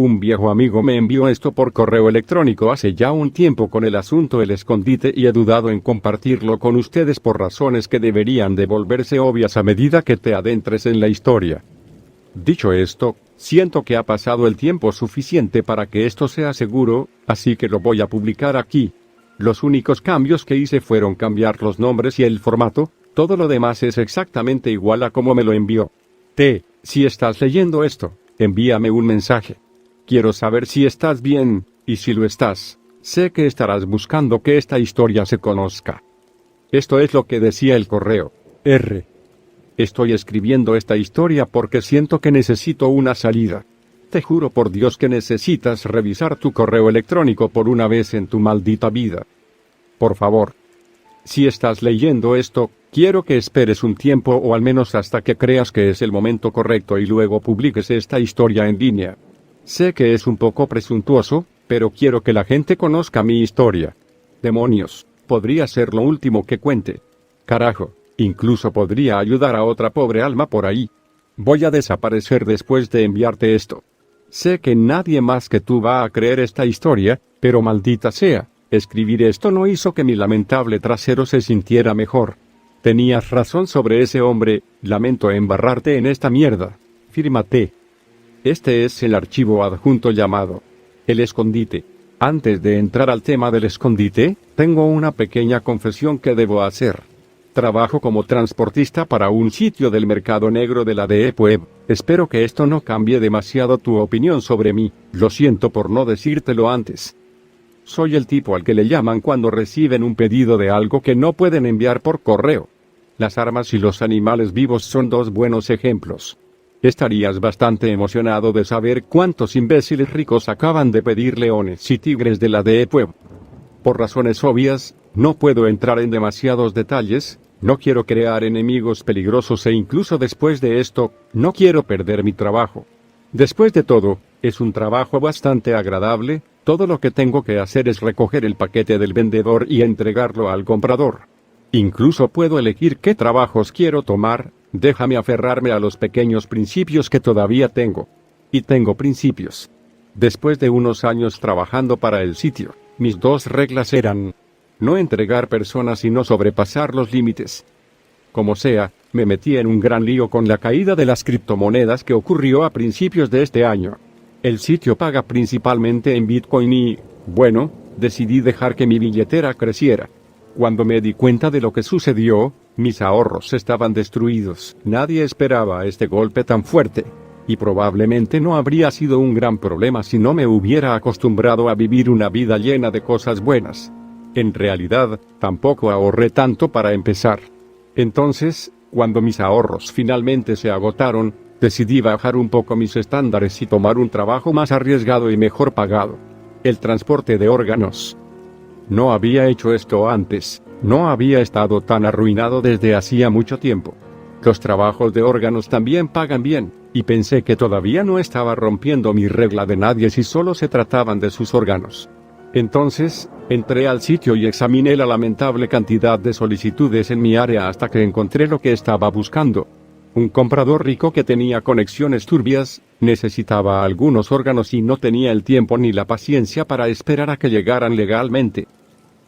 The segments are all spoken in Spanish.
Un viejo amigo me envió esto por correo electrónico hace ya un tiempo con el asunto del escondite y he dudado en compartirlo con ustedes por razones que deberían de volverse obvias a medida que te adentres en la historia. Dicho esto, siento que ha pasado el tiempo suficiente para que esto sea seguro, así que lo voy a publicar aquí. Los únicos cambios que hice fueron cambiar los nombres y el formato, todo lo demás es exactamente igual a como me lo envió. Si estás leyendo esto, envíame un mensaje. Quiero saber si estás bien, y si lo estás, sé que estarás buscando que esta historia se conozca. Esto es lo que decía el correo. Estoy escribiendo esta historia porque siento que necesito una salida. Te juro por Dios que necesitas revisar tu correo electrónico por una vez en tu maldita vida. Por favor. Si estás leyendo esto, quiero que esperes un tiempo o al menos hasta que creas que es el momento correcto y luego publiques esta historia en línea. Sé que es un poco presuntuoso, pero quiero que la gente conozca mi historia. Demonios, podría ser lo último que cuente. Carajo, incluso podría ayudar a otra pobre alma por ahí. Voy a desaparecer después de enviarte esto. Sé que nadie más que tú va a creer esta historia, pero maldita sea, escribir esto no hizo que mi lamentable trasero se sintiera mejor. Tenías razón sobre ese hombre, lamento embarrarte en esta mierda. Fírmate. Este es el archivo adjunto llamado El Escondite. Antes de entrar al tema del escondite, tengo una pequeña confesión que debo hacer. Trabajo como transportista para un sitio del mercado negro de la Deep Web. Espero que esto no cambie demasiado tu opinión sobre mí, lo siento por no decírtelo antes. Soy el tipo al que le llaman cuando reciben un pedido de algo que no pueden enviar por correo. Las armas y los animales vivos son dos buenos ejemplos. Estarías bastante emocionado de saber cuántos imbéciles ricos acaban de pedir leones y tigres de la Deep Web. Por razones obvias, no puedo entrar en demasiados detalles, no quiero crear enemigos peligrosos e incluso después de esto, no quiero perder mi trabajo. Después de todo, es un trabajo bastante agradable, todo lo que tengo que hacer es recoger el paquete del vendedor y entregarlo al comprador. Incluso puedo elegir qué trabajos quiero tomar. Déjame aferrarme a los pequeños principios que todavía tengo. Y tengo principios. Después de unos años trabajando para el sitio, mis dos reglas eran: no entregar personas y no sobrepasar los límites. Como sea, me metí en un gran lío con la caída de las criptomonedas que ocurrió a principios de este año. El sitio paga principalmente en Bitcoin y, bueno, decidí dejar que mi billetera creciera. Cuando me di cuenta de lo que sucedió, mis ahorros estaban destruidos. Nadie esperaba este golpe tan fuerte. Y probablemente no habría sido un gran problema si no me hubiera acostumbrado a vivir una vida llena de cosas buenas. En realidad, tampoco ahorré tanto para empezar. Entonces, cuando mis ahorros finalmente se agotaron, decidí bajar un poco mis estándares y tomar un trabajo más arriesgado y mejor pagado. El transporte de órganos. No había hecho esto antes, no había estado tan arruinado desde hacía mucho tiempo. Los trabajos de órganos también pagan bien, y pensé que todavía no estaba rompiendo mi regla de nadie si solo se trataban de sus órganos. Entonces, entré al sitio y examiné la lamentable cantidad de solicitudes en mi área hasta que encontré lo que estaba buscando. Un comprador rico que tenía conexiones turbias, necesitaba algunos órganos y no tenía el tiempo ni la paciencia para esperar a que llegaran legalmente.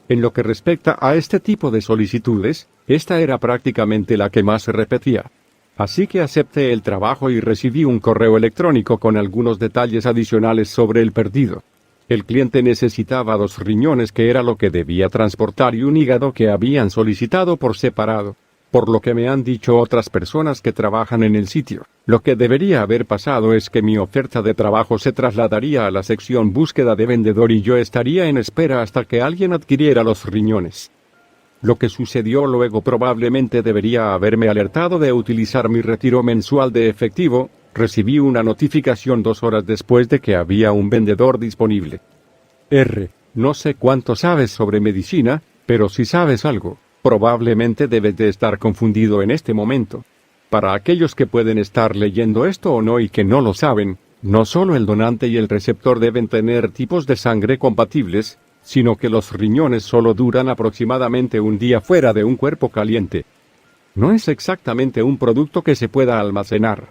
En lo que respecta a este tipo de solicitudes, esta era prácticamente la que más se repetía. Así que acepté el trabajo y recibí un correo electrónico con algunos detalles adicionales sobre el perdido. El cliente necesitaba 2 riñones que era lo que debía transportar y un hígado que habían solicitado por separado. Por lo que me han dicho otras personas que trabajan en el sitio, lo que debería haber pasado es que mi oferta de trabajo se trasladaría a la sección búsqueda de vendedor y yo estaría en espera hasta que alguien adquiriera los riñones. Lo que sucedió luego probablemente debería haberme alertado de utilizar mi retiro mensual de efectivo. Recibí una notificación 2 horas después de que había un vendedor disponible. No sé cuánto sabes sobre medicina, pero si sabes algo, probablemente debes de estar confundido en este momento. Para aquellos que pueden estar leyendo esto o no y que no lo saben, no solo el donante y el receptor deben tener tipos de sangre compatibles, sino que los riñones solo duran aproximadamente un día fuera de un cuerpo caliente. No es exactamente un producto que se pueda almacenar.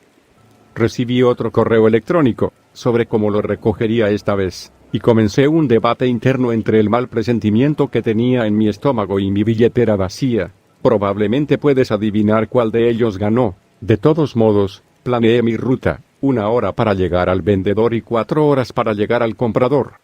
Recibí otro correo electrónico, sobre cómo lo recogería esta vez, y comencé un debate interno entre el mal presentimiento que tenía en mi estómago y mi billetera vacía. Probablemente puedes adivinar cuál de ellos ganó. De todos modos, planeé mi ruta, 1 hora para llegar al vendedor y 4 horas para llegar al comprador.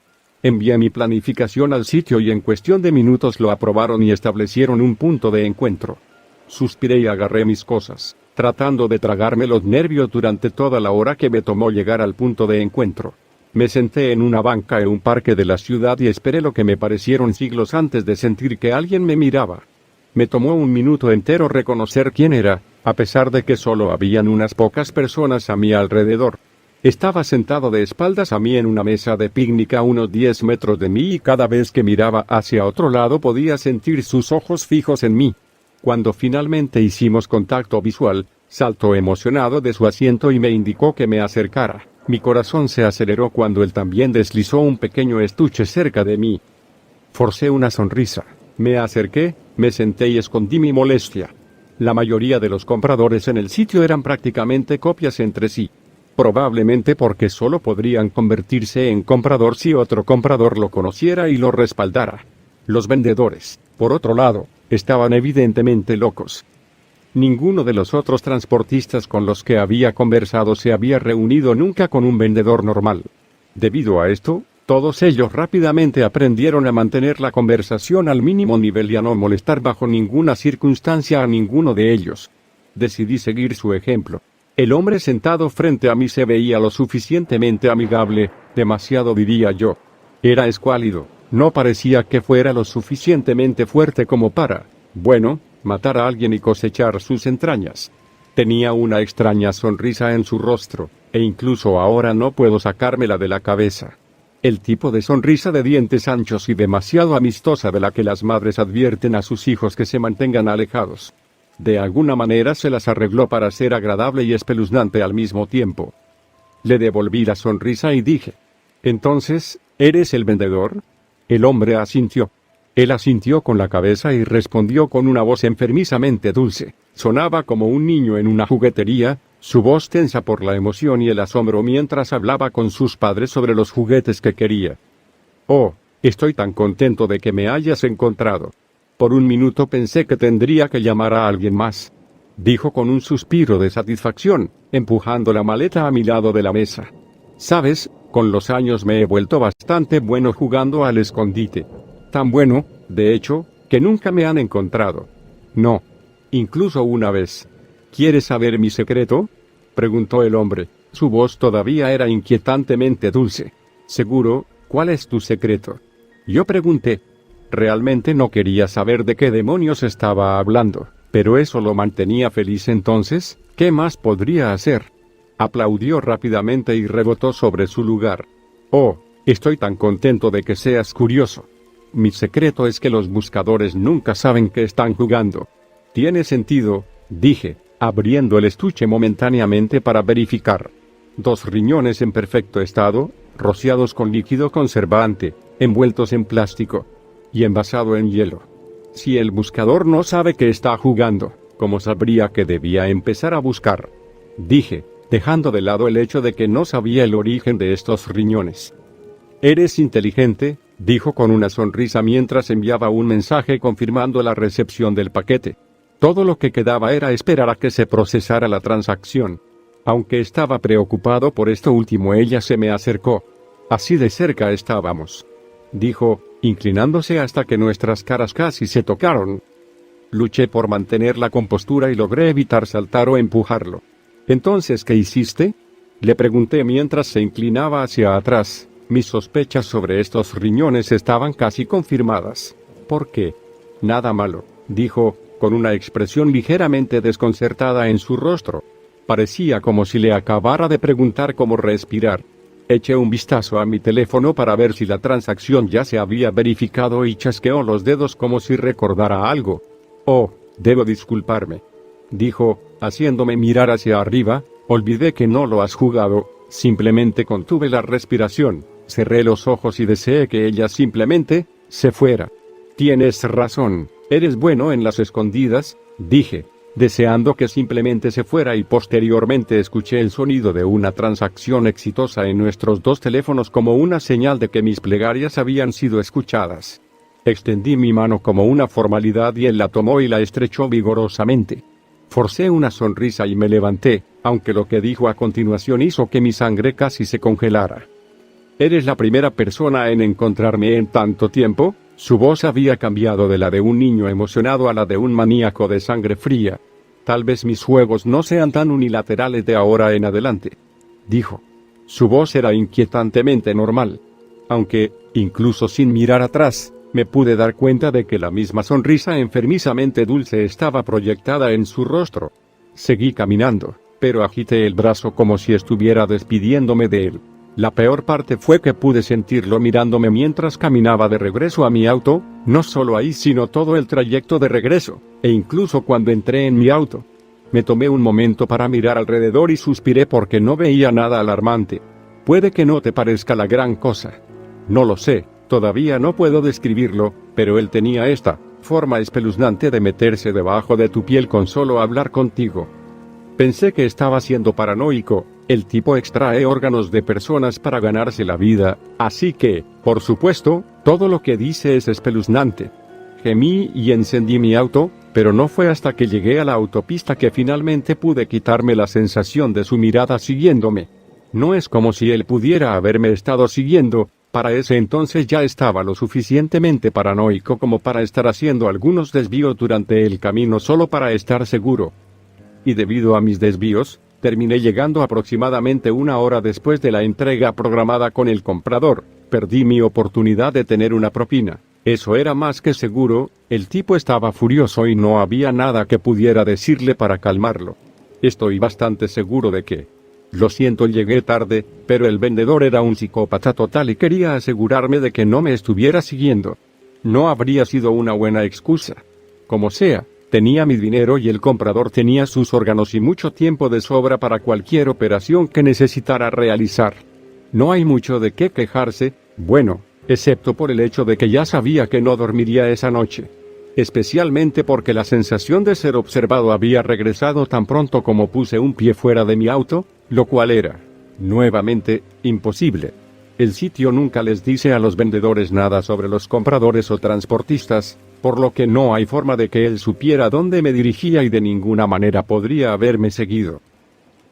Envié mi planificación al sitio y en cuestión de minutos lo aprobaron y establecieron un punto de encuentro. Suspiré y agarré mis cosas, tratando de tragarme los nervios durante toda la hora que me tomó llegar al punto de encuentro. Me senté en una banca en un parque de la ciudad y esperé lo que me parecieron siglos antes de sentir que alguien me miraba. Me tomó un minuto entero reconocer quién era, a pesar de que solo habían unas pocas personas a mi alrededor. Estaba sentado de espaldas a mí en una mesa de picnic a unos 10 metros de mí y cada vez que miraba hacia otro lado podía sentir sus ojos fijos en mí. Cuando finalmente hicimos contacto visual, saltó emocionado de su asiento y me indicó que me acercara. Mi corazón se aceleró cuando él también deslizó un pequeño estuche cerca de mí. Forcé una sonrisa. Me acerqué, me senté y escondí mi molestia. La mayoría de los compradores en el sitio eran prácticamente copias entre sí. Probablemente porque solo podrían convertirse en comprador si otro comprador lo conociera y lo respaldara. Los vendedores, por otro lado, estaban evidentemente locos. Ninguno de los otros transportistas con los que había conversado se había reunido nunca con un vendedor normal. Debido a esto, todos ellos rápidamente aprendieron a mantener la conversación al mínimo nivel y a no molestar bajo ninguna circunstancia a ninguno de ellos. Decidí seguir su ejemplo. El hombre sentado frente a mí se veía lo suficientemente amigable, demasiado diría yo. Era escuálido, no parecía que fuera lo suficientemente fuerte como para, bueno, matar a alguien y cosechar sus entrañas. Tenía una extraña sonrisa en su rostro, e incluso ahora no puedo sacármela de la cabeza. El tipo de sonrisa de dientes anchos y demasiado amistosa de la que las madres advierten a sus hijos que se mantengan alejados. De alguna manera se las arregló para ser agradable y espeluznante al mismo tiempo. Le devolví la sonrisa y dije: «Entonces, ¿eres el vendedor?». El hombre asintió. Él asintió con la cabeza y respondió con una voz enfermizamente dulce. Sonaba como un niño en una juguetería, su voz tensa por la emoción y el asombro mientras hablaba con sus padres sobre los juguetes que quería. «Oh, estoy tan contento de que me hayas encontrado. Por un minuto pensé que tendría que llamar a alguien más», dijo con un suspiro de satisfacción, empujando la maleta a mi lado de la mesa. «Sabes, con los años me he vuelto bastante bueno jugando al escondite. Tan bueno, de hecho, que nunca me han encontrado. No. Incluso una vez». «¿Quieres saber mi secreto?», preguntó el hombre. Su voz todavía era inquietantemente dulce. «Seguro, ¿cuál es tu secreto?», yo pregunté. Realmente no quería saber de qué demonios estaba hablando, pero eso lo mantenía feliz. Entonces, ¿qué más podría hacer? Aplaudió rápidamente y rebotó sobre su lugar. «Oh, estoy tan contento de que seas curioso. Mi secreto es que los buscadores nunca saben que están jugando». «Tiene sentido», dije, abriendo el estuche momentáneamente para verificar. 2 riñones en perfecto estado, rociados con líquido conservante, envueltos en plástico y envasado en hielo. Si el buscador no sabe que está jugando, ¿cómo sabría que debía empezar a buscar?, dije, dejando de lado el hecho de que no sabía el origen de estos riñones. «Eres inteligente», dijo con una sonrisa mientras enviaba un mensaje confirmando la recepción del paquete. Todo lo que quedaba era esperar a que se procesara la transacción. Aunque estaba preocupado por esto último, ella se me acercó. «Así de cerca estábamos», dijo, inclinándose hasta que nuestras caras casi se tocaron. Luché por mantener la compostura y logré evitar saltar o empujarlo. «¿Entonces qué hiciste?», le pregunté mientras se inclinaba hacia atrás. Mis sospechas sobre estos riñones estaban casi confirmadas. «¿Por qué?». «Nada malo», dijo, con una expresión ligeramente desconcertada en su rostro. Parecía como si le acabara de preguntar cómo respirar. Eché un vistazo a mi teléfono para ver si la transacción ya se había verificado y chasqueó los dedos como si recordara algo. «Oh, debo disculparme», dijo, haciéndome mirar hacia arriba. «Olvidé que no lo has jugado, simplemente contuve la respiración, cerré los ojos y deseé que ella simplemente se fuera». «Tienes razón, eres bueno en las escondidas», dije. deseando que simplemente se fuera, y posteriormente escuché el sonido de una transacción exitosa en nuestros dos teléfonos como una señal de que mis plegarias habían sido escuchadas. Extendí mi mano como una formalidad y él la tomó y la estrechó vigorosamente. Forcé una sonrisa y me levanté, aunque lo que dijo a continuación hizo que mi sangre casi se congelara. «¿Eres la primera persona en encontrarme en tanto tiempo?». Su voz había cambiado de la de un niño emocionado a la de un maníaco de sangre fría. «Tal vez mis juegos no sean tan unilaterales de ahora en adelante», dijo. Su voz era inquietantemente normal. Aunque, incluso sin mirar atrás, me pude dar cuenta de que la misma sonrisa enfermizamente dulce estaba proyectada en su rostro. Seguí caminando, pero agité el brazo como si estuviera despidiéndome de él. La peor parte fue que pude sentirlo mirándome mientras caminaba de regreso a mi auto, no solo ahí sino todo el trayecto de regreso, e incluso cuando entré en mi auto. Me tomé un momento para mirar alrededor y suspiré porque no veía nada alarmante. Puede que no te parezca la gran cosa. No lo sé, todavía no puedo describirlo, pero él tenía esta forma espeluznante de meterse debajo de tu piel con solo hablar contigo. Pensé que estaba siendo paranoico. El tipo extrae órganos de personas para ganarse la vida, así que, por supuesto, todo lo que dice es espeluznante. Gemí y encendí mi auto, pero no fue hasta que llegué a la autopista que finalmente pude quitarme la sensación de su mirada siguiéndome. No es como si él pudiera haberme estado siguiendo. Para ese entonces ya estaba lo suficientemente paranoico como para estar haciendo algunos desvíos durante el camino solo para estar seguro. Y debido a mis desvíos, terminé llegando aproximadamente una hora después de la entrega programada con el comprador. Perdí mi oportunidad de tener una propina. Eso era más que seguro. El tipo estaba furioso y no había nada que pudiera decirle para calmarlo. Estoy bastante seguro de que... Lo siento, llegué tarde, pero el vendedor era un psicópata total y quería asegurarme de que no me estuviera siguiendo. No habría sido una buena excusa. Como sea, tenía mi dinero y el comprador tenía sus órganos y mucho tiempo de sobra para cualquier operación que necesitara realizar. No hay mucho de qué quejarse, bueno, excepto por el hecho de que ya sabía que no dormiría esa noche. Especialmente porque la sensación de ser observado había regresado tan pronto como puse un pie fuera de mi auto, lo cual era, nuevamente, imposible. El sitio nunca les dice a los vendedores nada sobre los compradores o transportistas, por lo que no hay forma de que él supiera dónde me dirigía y de ninguna manera podría haberme seguido.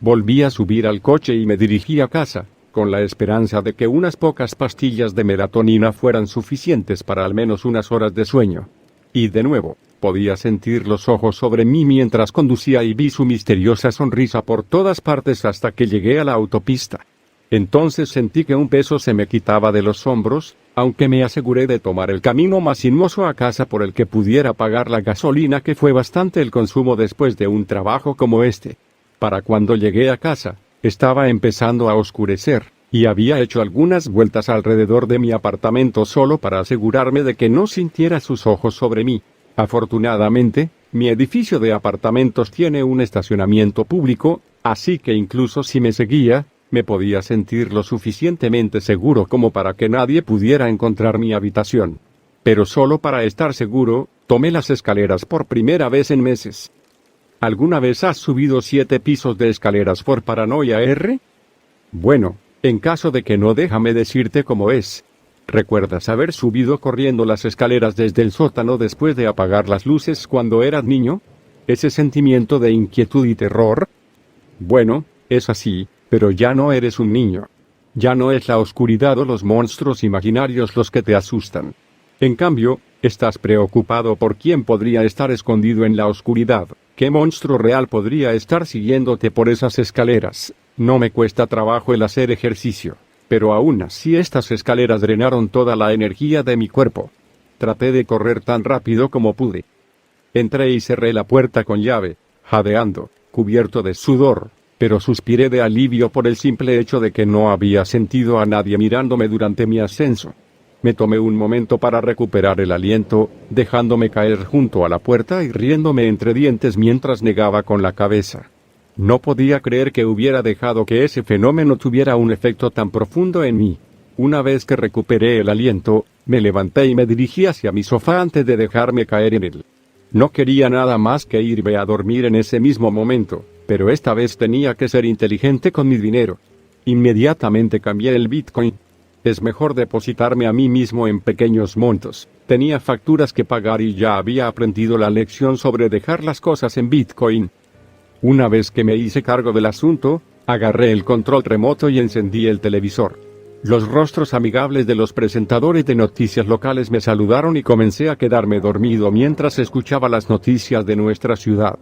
Volví a subir al coche y me dirigí a casa, con la esperanza de que unas pocas pastillas de melatonina fueran suficientes para al menos unas horas de sueño. Y de nuevo, podía sentir los ojos sobre mí mientras conducía y vi su misteriosa sonrisa por todas partes hasta que llegué a la autopista. Entonces sentí que un peso se me quitaba de los hombros, aunque me aseguré de tomar el camino más sinuoso a casa por el que pudiera pagar la gasolina, que fue bastante el consumo después de un trabajo como este. Para cuando llegué a casa, estaba empezando a oscurecer, y había hecho algunas vueltas alrededor de mi apartamento solo para asegurarme de que no sintiera sus ojos sobre mí. Afortunadamente, mi edificio de apartamentos tiene un estacionamiento público, así que incluso si me seguía, me podía sentir lo suficientemente seguro como para que nadie pudiera encontrar mi habitación. Pero solo para estar seguro, tomé las escaleras por primera vez en meses. ¿Alguna vez has subido 7 pisos de escaleras por paranoia R? Bueno, en caso de que no, déjame decirte cómo es. ¿Recuerdas haber subido corriendo las escaleras desde el sótano después de apagar las luces cuando eras niño? ¿Ese sentimiento de inquietud y terror? Bueno, es así, pero ya no eres un niño. Ya no es la oscuridad o los monstruos imaginarios los que te asustan. En cambio, estás preocupado por quién podría estar escondido en la oscuridad. ¿Qué monstruo real podría estar siguiéndote por esas escaleras? No me cuesta trabajo el hacer ejercicio, pero aún así estas escaleras drenaron toda la energía de mi cuerpo. Traté de correr tan rápido como pude. Entré y cerré la puerta con llave, jadeando, cubierto de sudor, pero suspiré de alivio por el simple hecho de que no había sentido a nadie mirándome durante mi ascenso. Me tomé un momento para recuperar el aliento, dejándome caer junto a la puerta y riéndome entre dientes mientras negaba con la cabeza. No podía creer que hubiera dejado que ese fenómeno tuviera un efecto tan profundo en mí. Una vez que recuperé el aliento, me levanté y me dirigí hacia mi sofá antes de dejarme caer en él. No quería nada más que irme a dormir en ese mismo momento, pero esta vez tenía que ser inteligente con mi dinero. Inmediatamente cambié el Bitcoin. Es mejor depositarme a mí mismo en pequeños montos. Tenía facturas que pagar y ya había aprendido la lección sobre dejar las cosas en Bitcoin. Una vez que me hice cargo del asunto, agarré el control remoto y encendí el televisor. Los rostros amigables de los presentadores de noticias locales me saludaron y comencé a quedarme dormido mientras escuchaba las noticias de nuestra ciudad.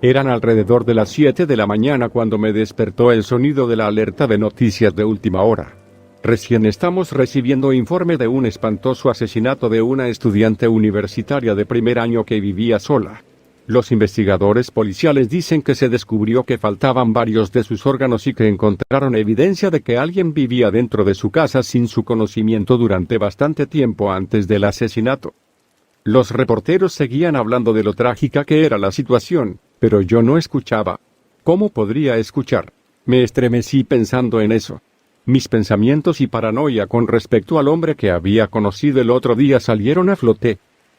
Eran alrededor de las 7 de la mañana cuando me despertó el sonido de la alerta de noticias de última hora. Recién estamos recibiendo informe de un espantoso asesinato de una estudiante universitaria de primer año que vivía sola. Los investigadores policiales dicen que se descubrió que faltaban varios de sus órganos y que encontraron evidencia de que alguien vivía dentro de su casa sin su conocimiento durante bastante tiempo antes del asesinato. Los reporteros seguían hablando de lo trágica que era la situación, pero yo no escuchaba. ¿Cómo podría escuchar? Me estremecí pensando en eso. Mis pensamientos y paranoia con respecto al hombre que había conocido el otro día salieron a flote.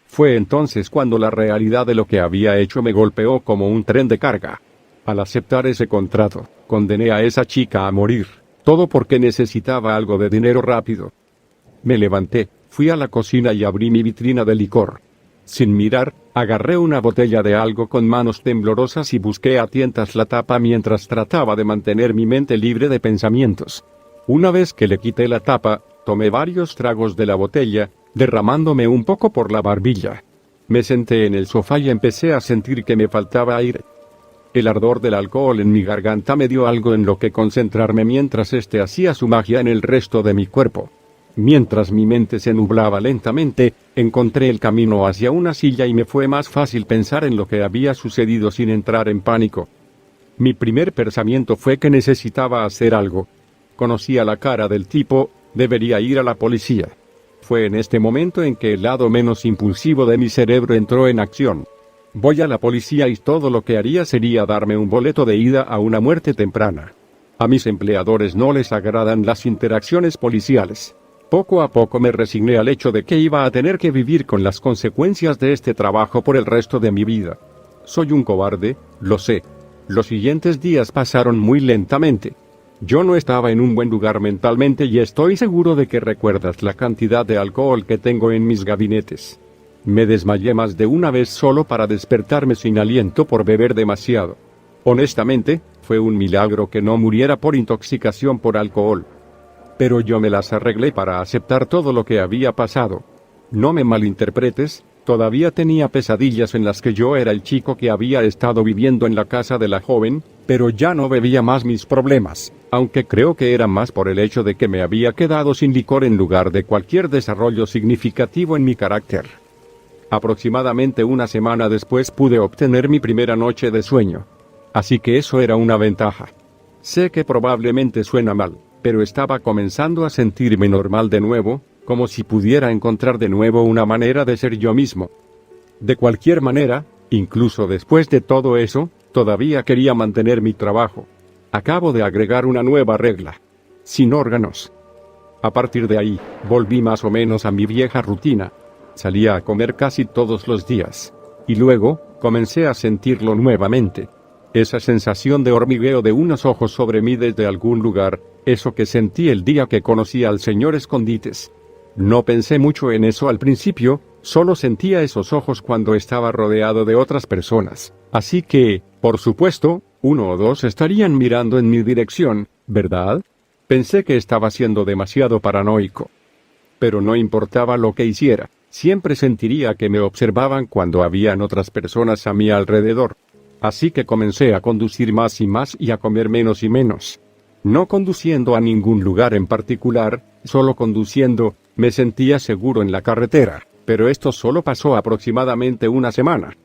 Fue entonces cuando la realidad de lo que había hecho me golpeó como un tren de carga. Al aceptar ese contrato, condené a esa chica a morir, todo porque necesitaba algo de dinero rápido. Me levanté, fui a la cocina y abrí mi vitrina de licor. Sin mirar, agarré una botella de algo con manos temblorosas y busqué a tientas la tapa mientras trataba de mantener mi mente libre de pensamientos. Una vez que le quité la tapa, tomé varios tragos de la botella, derramándome un poco por la barbilla. Me senté en el sofá y empecé a sentir que me faltaba aire. El ardor del alcohol en mi garganta me dio algo en lo que concentrarme mientras hacía su magia en el resto de mi cuerpo. Mientras mi mente se nublaba lentamente, encontré el camino hacia una silla y me fue más fácil pensar en lo que había sucedido sin entrar en pánico. Mi primer pensamiento fue que necesitaba hacer algo. Conocía la cara del tipo, debería ir a la policía. Fue en este momento en que el lado menos impulsivo de mi cerebro entró en acción. Voy a la policía y todo lo que haría sería darme un boleto de ida a una muerte temprana. A mis empleadores no les agradan las interacciones policiales. Poco a poco me resigné al hecho de que iba a tener que vivir con las consecuencias de este trabajo por el resto de mi vida. Soy un cobarde, lo sé. Los siguientes días pasaron muy lentamente. Yo no estaba en un buen lugar mentalmente y estoy seguro de que recuerdas la cantidad de alcohol que tengo en mis gabinetes. Me desmayé más de una vez solo para despertarme sin aliento por beber demasiado. Honestamente, fue un milagro que no muriera por intoxicación por alcohol. Pero yo me las arreglé para aceptar todo lo que había pasado. No me malinterpretes, todavía tenía pesadillas en las que yo era el chico que había estado viviendo en la casa de la joven, pero ya no bebía más mis problemas, aunque creo que era más por el hecho de que me había quedado sin licor en lugar de cualquier desarrollo significativo en mi carácter. Aproximadamente una semana después pude obtener mi primera noche de sueño. Así que eso era una ventaja. Sé que probablemente suena mal, pero estaba comenzando a sentirme normal de nuevo, como si pudiera encontrar de nuevo una manera de ser yo mismo. De cualquier manera, incluso después de todo eso, todavía quería mantener mi trabajo. Acabo de agregar una nueva regla. Sin órganos. A partir de ahí, volví más o menos a mi vieja rutina. Salía a comer casi todos los días. Y luego, comencé a sentirlo nuevamente. Esa sensación de hormigueo de unos ojos sobre mí desde algún lugar, eso que sentí el día que conocí al señor Escondites. No pensé mucho en eso al principio, solo sentía esos ojos cuando estaba rodeado de otras personas. Así que, por supuesto, uno o dos estarían mirando en mi dirección, ¿verdad? Pensé que estaba siendo demasiado paranoico. Pero no importaba lo que hiciera, siempre sentiría que me observaban cuando habían otras personas a mi alrededor. Así que comencé a conducir más y más y a comer menos y menos. No conduciendo a ningún lugar en particular, solo conduciendo, me sentía seguro en la carretera, pero esto solo pasó aproximadamente una semana.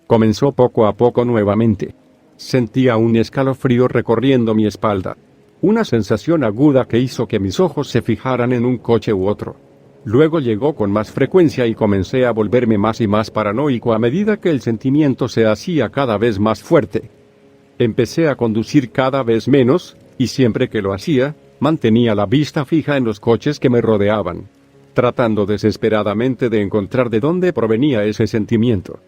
Comenzó poco a poco nuevamente. Sentía un escalofrío recorriendo mi espalda. Una sensación aguda que hizo que mis ojos se fijaran en un coche u otro. Luego llegó con más frecuencia y comencé a volverme más y más paranoico a medida que el sentimiento se hacía cada vez más fuerte. Empecé a conducir cada vez menos, y siempre que lo hacía, mantenía la vista fija en los coches que me rodeaban, tratando desesperadamente de encontrar de dónde provenía ese sentimiento.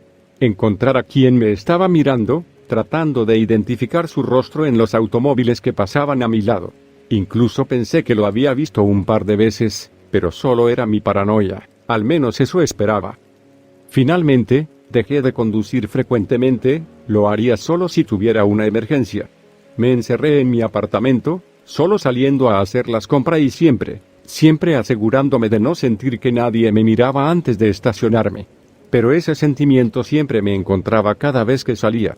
encontrar a quien me estaba mirando, tratando de identificar su rostro en los automóviles que pasaban a mi lado. Incluso pensé que lo había visto un par de veces, pero solo era mi paranoia, al menos eso esperaba. Finalmente, dejé de conducir frecuentemente, lo haría solo si tuviera una emergencia. Me encerré en mi apartamento, solo saliendo a hacer las compras y siempre asegurándome de no sentir que nadie me miraba antes de estacionarme. Pero ese sentimiento siempre me encontraba cada vez que salía.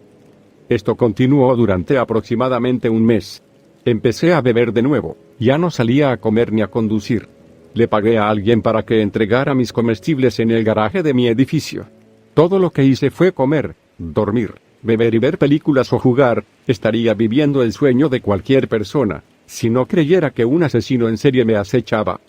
Esto continuó durante aproximadamente un mes. Empecé a beber de nuevo, ya no salía a comer ni a conducir. Le pagué a alguien para que entregara mis comestibles en el garaje de mi edificio. Todo lo que hice fue comer, dormir, beber y ver películas o jugar. Estaría viviendo el sueño de cualquier persona, si no creyera que un asesino en serie me acechaba.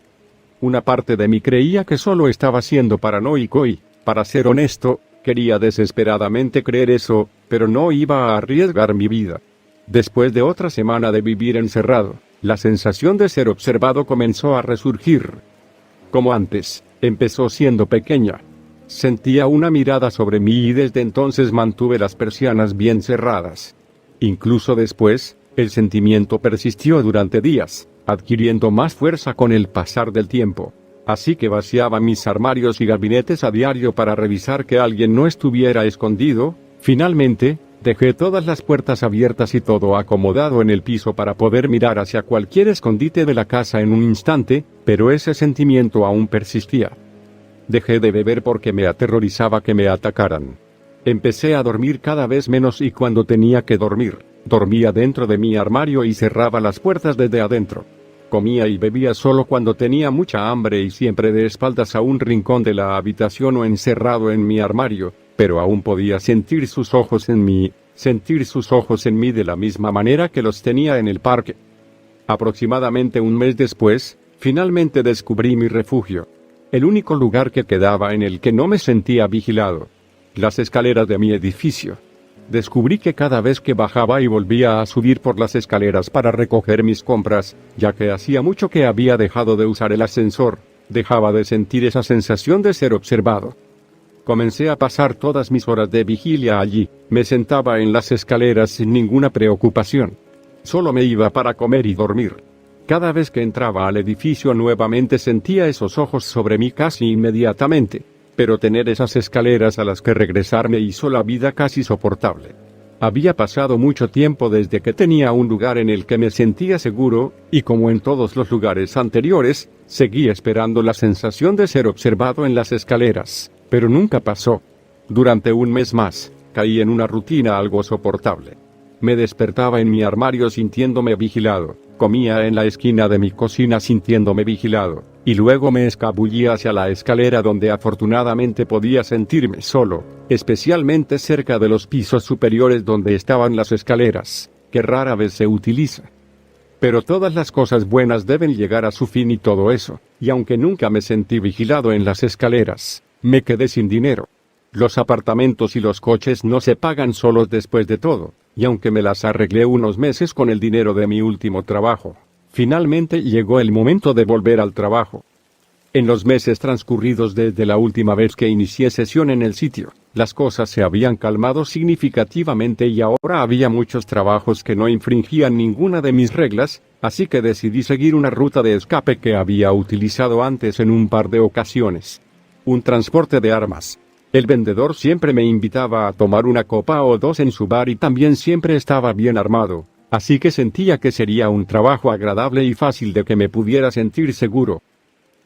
Una parte de mí creía que solo estaba siendo paranoico y, para ser honesto, quería desesperadamente creer eso, pero no iba a arriesgar mi vida. Después de otra semana de vivir encerrado, la sensación de ser observado comenzó a resurgir. Como antes, empezó siendo pequeña. Sentía una mirada sobre mí y desde entonces mantuve las persianas bien cerradas. Incluso después, el sentimiento persistió durante días, adquiriendo más fuerza con el pasar del tiempo. Así que vaciaba mis armarios y gabinetes a diario para revisar que alguien no estuviera escondido. Finalmente, dejé todas las puertas abiertas y todo acomodado en el piso para poder mirar hacia cualquier escondite de la casa en un instante, pero ese sentimiento aún persistía. Dejé de beber porque me aterrorizaba que me atacaran. Empecé a dormir cada vez menos y cuando tenía que dormir, dormía dentro de mi armario y cerraba las puertas desde adentro. Comía y bebía solo cuando tenía mucha hambre y siempre de espaldas a un rincón de la habitación o encerrado en mi armario, pero aún podía sentir sus ojos en mí de la misma manera que los tenía en el parque. Aproximadamente un mes después, finalmente descubrí mi refugio. El único lugar que quedaba en el que no me sentía vigilado. Las escaleras de mi edificio. Descubrí que cada vez que bajaba y volvía a subir por las escaleras para recoger mis compras, ya que hacía mucho que había dejado de usar el ascensor, dejaba de sentir esa sensación de ser observado. Comencé a pasar todas mis horas de vigilia allí, me sentaba en las escaleras sin ninguna preocupación. Solo me iba para comer y dormir. Cada vez que entraba al edificio nuevamente sentía esos ojos sobre mí casi inmediatamente. Pero tener esas escaleras a las que regresar me hizo la vida casi soportable. Había pasado mucho tiempo desde que tenía un lugar en el que me sentía seguro, y como en todos los lugares anteriores, seguí esperando la sensación de ser observado en las escaleras, pero nunca pasó. Durante un mes más, caí en una rutina algo soportable. Me despertaba en mi armario sintiéndome vigilado, comía en la esquina de mi cocina sintiéndome vigilado, y luego me escabullía hacia la escalera donde afortunadamente podía sentirme solo, especialmente cerca de los pisos superiores donde estaban las escaleras, que rara vez se utiliza. Pero todas las cosas buenas deben llegar a su fin y todo eso, y aunque nunca me sentí vigilado en las escaleras, me quedé sin dinero. Los apartamentos y los coches no se pagan solos después de todo, y aunque me las arreglé unos meses con el dinero de mi último trabajo, finalmente llegó el momento de volver al trabajo. En los meses transcurridos desde la última vez que inicié sesión en el sitio, las cosas se habían calmado significativamente y ahora había muchos trabajos que no infringían ninguna de mis reglas, así que decidí seguir una ruta de escape que había utilizado antes en un par de ocasiones. Un transporte de armas. El vendedor siempre me invitaba a tomar una copa o dos en su bar y también siempre estaba bien armado, así que sentía que sería un trabajo agradable y fácil de que me pudiera sentir seguro.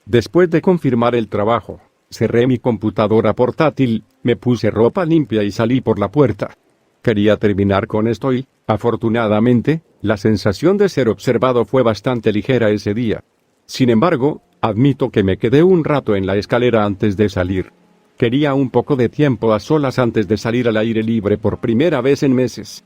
Después de confirmar el trabajo, cerré mi computadora portátil, me puse ropa limpia y salí por la puerta. Quería terminar con esto y, afortunadamente, la sensación de ser observado fue bastante ligera ese día. Sin embargo, admito que me quedé un rato en la escalera antes de salir. Quería un poco de tiempo a solas antes de salir al aire libre por primera vez en meses.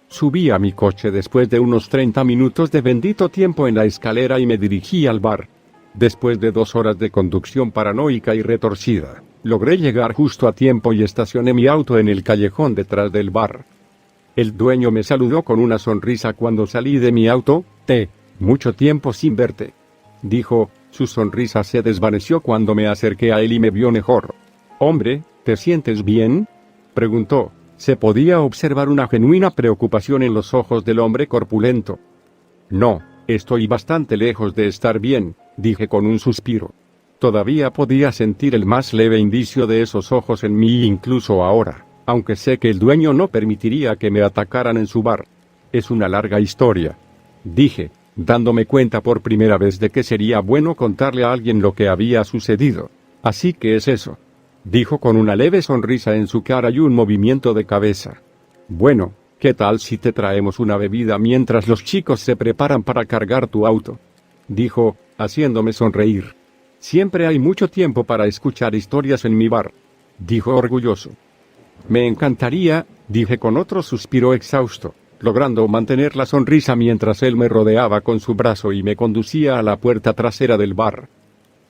Subí a mi coche después de unos 30 minutos de bendito tiempo en la escalera y me dirigí al bar. Después de 2 horas de conducción paranoica y retorcida, logré llegar justo a tiempo y estacioné mi auto en el callejón detrás del bar. El dueño me saludó con una sonrisa cuando salí de mi auto. Mucho tiempo sin verte, dijo. Su sonrisa se desvaneció cuando me acerqué a él y me vio mejor. Hombre, ¿te sientes bien? Preguntó. Se podía observar una genuina preocupación en los ojos del hombre corpulento. No, estoy bastante lejos de estar bien, dije con un suspiro. Todavía podía sentir el más leve indicio de esos ojos en mí incluso ahora, aunque sé que el dueño no permitiría que me atacaran en su bar. Es una larga historia, dije, dándome cuenta por primera vez de que sería bueno contarle a alguien lo que había sucedido. Así que es eso, dijo con una leve sonrisa en su cara y un movimiento de cabeza. Bueno, ¿qué tal si te traemos una bebida mientras los chicos se preparan para cargar tu auto? Dijo, haciéndome sonreír. Siempre hay mucho tiempo para escuchar historias en mi bar, dijo orgulloso. Me encantaría, dije con otro suspiro exhausto, logrando mantener la sonrisa mientras él me rodeaba con su brazo y me conducía a la puerta trasera del bar.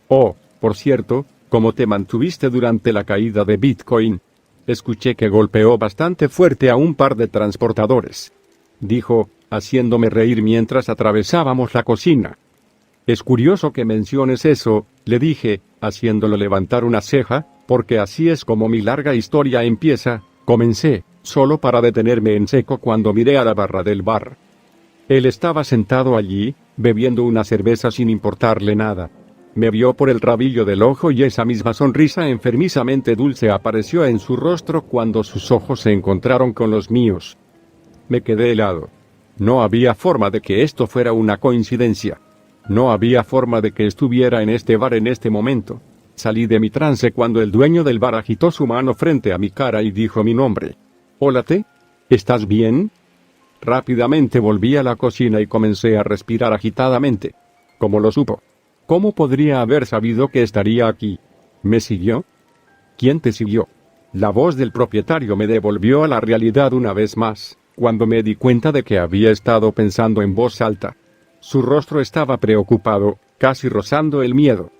Oh, por cierto, ¿cómo te mantuviste durante la caída de Bitcoin? Escuché que golpeó bastante fuerte a un par de transportadores, dijo, haciéndome reír mientras atravesábamos la cocina. Es curioso que menciones eso, le dije, haciéndolo levantar una ceja, porque así es como mi larga historia empieza. Comencé, solo para detenerme en seco cuando miré a la barra del bar. Él estaba sentado allí, bebiendo una cerveza sin importarle nada. Me vio por el rabillo del ojo y esa misma sonrisa enfermizamente dulce apareció en su rostro cuando sus ojos se encontraron con los míos. Me quedé helado. No había forma de que esto fuera una coincidencia. No había forma de que estuviera en este bar en este momento. Salí de mi trance cuando el dueño del bar agitó su mano frente a mi cara y dijo mi nombre. Hola T, ¿estás bien? Rápidamente volví a la cocina y comencé a respirar agitadamente. ¿Cómo lo supo? ¿Cómo podría haber sabido que estaría aquí? ¿Me siguió? ¿Quién te siguió? La voz del propietario me devolvió a la realidad una vez más, cuando me di cuenta de que había estado pensando en voz alta. Su rostro estaba preocupado, casi rozando el miedo.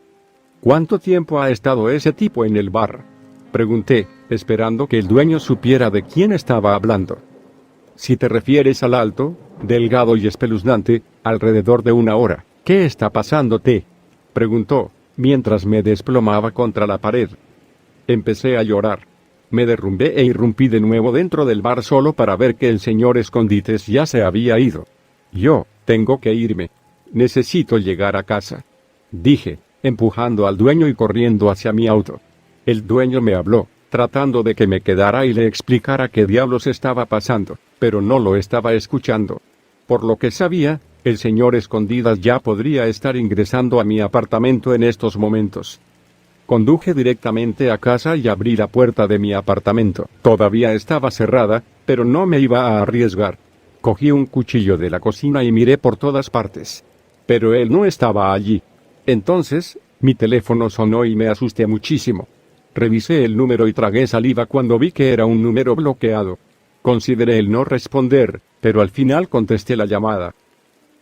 ¿Cuánto tiempo ha estado ese tipo en el bar? Pregunté, esperando que el dueño supiera de quién estaba hablando. Si te refieres al alto, delgado y espeluznante, alrededor de 1 hora. ¿Qué está pasándote? Preguntó, mientras me desplomaba contra la pared. Empecé a llorar. Me derrumbé e irrumpí de nuevo dentro del bar solo para ver que el señor Escondites ya se había ido. Tengo que irme. Necesito llegar a casa, dije, empujando al dueño y corriendo hacia mi auto. El dueño me habló, tratando de que me quedara y le explicara qué diablos estaba pasando, pero no lo estaba escuchando. Por lo que sabía, el señor Escondidas ya podría estar ingresando a mi apartamento en estos momentos. Conduje directamente a casa y abrí la puerta de mi apartamento. Todavía estaba cerrada, pero no me iba a arriesgar. Cogí un cuchillo de la cocina y miré por todas partes. Pero él no estaba allí. Entonces, mi teléfono sonó y me asusté muchísimo. Revisé el número y tragué saliva cuando vi que era un número bloqueado. Consideré el no responder, pero al final contesté la llamada.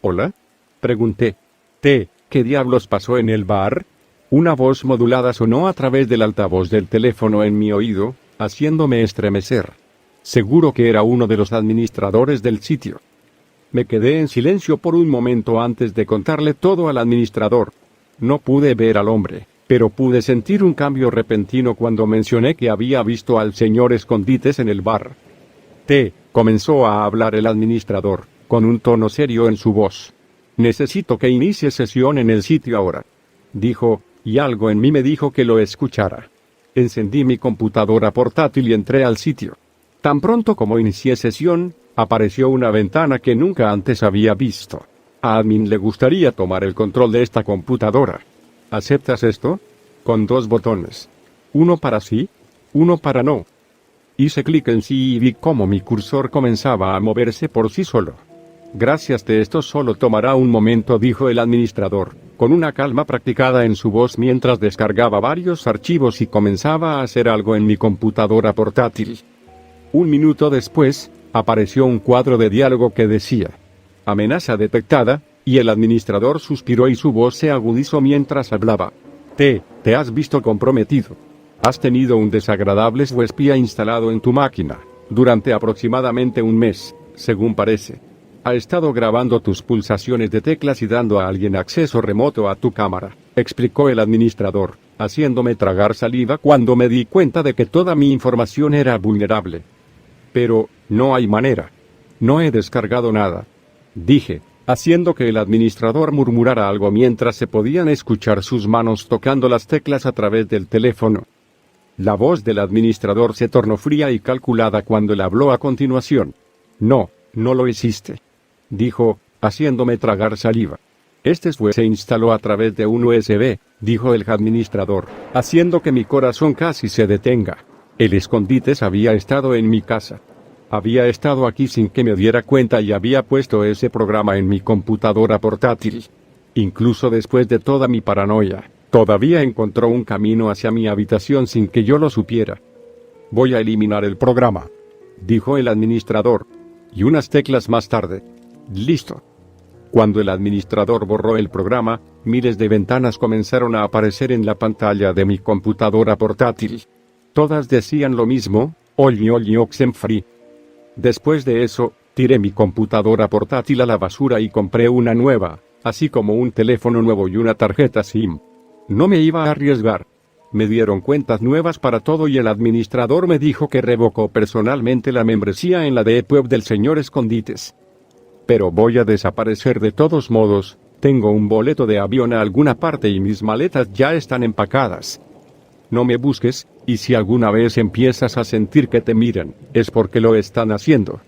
¿Hola? Pregunté. ¿Qué diablos pasó en el bar? Una voz modulada sonó a través del altavoz del teléfono en mi oído, haciéndome estremecer. Seguro que era uno de los administradores del sitio. Me quedé en silencio por un momento antes de contarle todo al administrador. No pude ver al hombre, pero pude sentir un cambio repentino cuando mencioné que había visto al señor Escondites en el bar. Comenzó a hablar el administrador, con un tono serio en su voz. Necesito que inicie sesión en el sitio ahora, dijo, y algo en mí me dijo que lo escuchara. Encendí mi computadora portátil y entré al sitio. Tan pronto como inicié sesión, apareció una ventana que nunca antes había visto. A admin le gustaría tomar el control de esta computadora. ¿Aceptas esto? Con 2 botones. Uno para sí, uno para no. Hice clic en sí y vi cómo mi cursor comenzaba a moverse por sí solo. Gracias, esto solo tomará un momento, dijo el administrador, con una calma practicada en su voz mientras descargaba varios archivos y comenzaba a hacer algo en mi computadora portátil. 1 minuto después, apareció un cuadro de diálogo que decía: amenaza detectada, y el administrador suspiró y su voz se agudizó mientras hablaba. Te has visto comprometido. Has tenido un desagradable espía instalado en tu máquina, durante aproximadamente 1 mes, según parece. Ha estado grabando tus pulsaciones de teclas y dando a alguien acceso remoto a tu cámara, explicó el administrador. haciéndome tragar saliva cuando me di cuenta de que toda mi información era vulnerable. Pero, no hay manera. No he descargado nada. Dije, haciendo que el administrador murmurara algo mientras se podían escuchar sus manos tocando las teclas a través del teléfono. La voz del administrador se tornó fría y calculada cuando él habló a continuación. No, no lo hiciste. Dijo, haciéndome tragar saliva. Este se instaló a través de un USB, dijo el administrador, haciendo que mi corazón casi se detenga. El escondite había estado en mi casa. Había estado aquí sin que me diera cuenta y había puesto ese programa en mi computadora portátil. Incluso después de toda mi paranoia, todavía encontró un camino hacia mi habitación sin que yo lo supiera. Voy a eliminar el programa, dijo el administrador. Y unas teclas más tarde. Listo. Cuando el administrador borró el programa, miles de ventanas comenzaron a aparecer en la pantalla de mi computadora portátil. Todas decían lo mismo, Olli Oxenfree. Después de eso, tiré mi computadora portátil a la basura y compré una nueva, así como un teléfono nuevo y una tarjeta SIM. No me iba a arriesgar. Me dieron cuentas nuevas para todo y el administrador me dijo que revocó personalmente la membresía en la Deep Web del señor Escondites. Pero voy a desaparecer de todos modos, tengo un boleto de avión a alguna parte y mis maletas ya están empacadas. No me busques, y si alguna vez empiezas a sentir que te miran, es porque lo están haciendo.